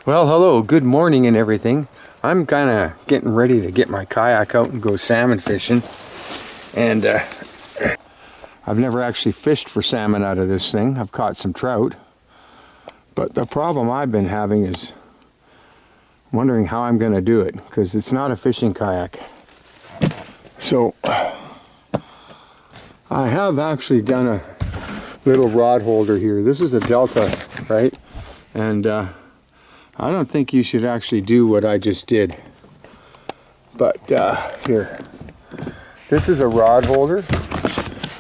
Well, hello, good morning and everything. I'm kind of getting ready to get my kayak out and go salmon fishing. And I've never actually fished for salmon out of this thing. I've caught some trout. But the problem I've been having is wondering how I'm going to do it, because it's not a fishing kayak. So I have actually done a little rod holder here. This is a Delta, right? And I don't think you should actually do what I just did. But here, this is a rod holder.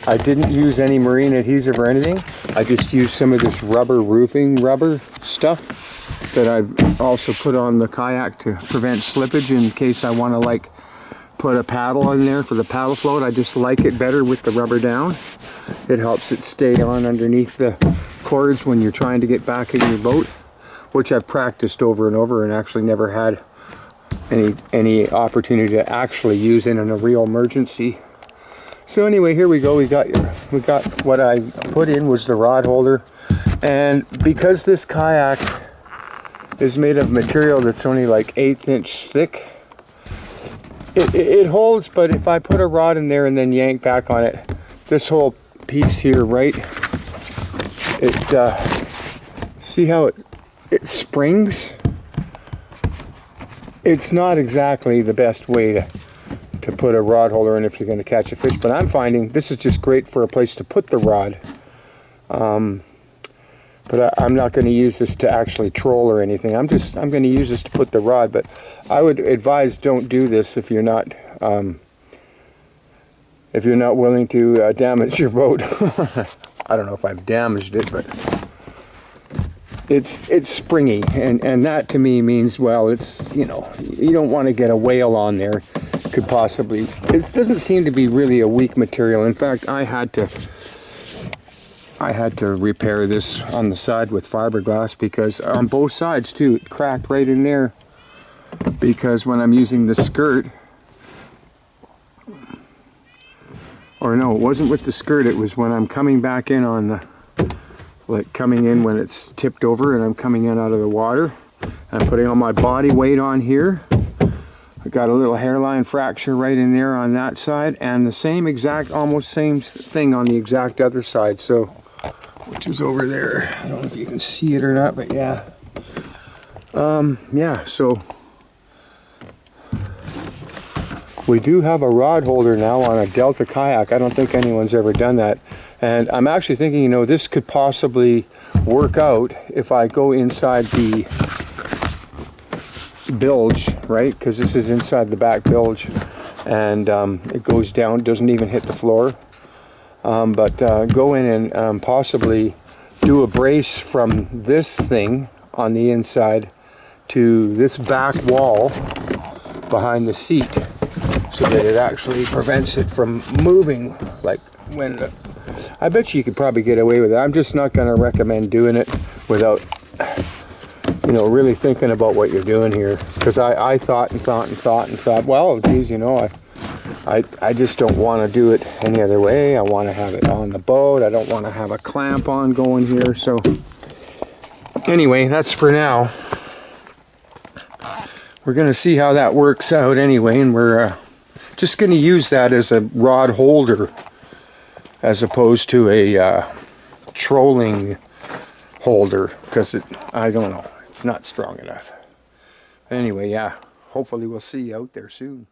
I didn't use any marine adhesive or anything. I just used some of this roofing rubber stuff that I've also put on the kayak to prevent slippage in case I want to like put a paddle in there for the paddle float. I just like it better with the rubber down. It helps it stay on underneath the cords when you're trying to get back in your boat, which I've practiced over and over and actually never had any opportunity to actually use it in a real emergency. So anyway, here we go. We got what I put in was the rod holder, and because this kayak is made of material that's only like 1/8 inch thick, it holds. But if I put a rod in there and then yank back on it, this whole piece here, right? See how it springs? It's not exactly the best way to put a rod holder in if you're going to catch a fish, but I'm finding this is just great for a place to put the rod. But I'm not going to use this to actually troll or anything. I'm going to use this to put the rod, but I would advise don't do this if you're not willing to damage your boat. I don't know if I've damaged it, but it's springy, and that to me means, well, it's, you know, you don't want to get a whale on there. Could possibly, it doesn't seem to be really a weak material. In fact, I had to repair this on the side with fiberglass, because on both sides too, it cracked right in there, because when I'm using the skirt, or no, it wasn't with the skirt, it was when I'm coming back in on the, like coming in when it's tipped over and I'm coming in out of the water. I'm putting all my body weight on here. I got a little hairline fracture right in there on that side, and the same exact, almost same thing on the exact other side, so, which is over there. I don't know if you can see it or not, but yeah. Yeah, so we do have a rod holder now on a Delta kayak. I don't think anyone's ever done that. And I'm actually thinking, you know, this could possibly work out if I go inside the bilge, right? Because this is inside the back bilge, and it goes down, doesn't even hit the floor. But go in and possibly do a brace from this thing on the inside to this back wall behind the seat, so that it actually prevents it from moving. Like when I bet you could probably get away with it. I'm just not going to recommend doing it without, you know, really thinking about what you're doing here. Because I thought, well, geez, you know, I just don't want to do it any other way. I want to have it on the boat. I don't want to have a clamp on going here. So anyway, that's for now. We're going to see how that works out anyway, and we're just going to use that as a rod holder as opposed to a trolling holder, because I don't know, it's not strong enough. Anyway, yeah, hopefully we'll see you out there soon.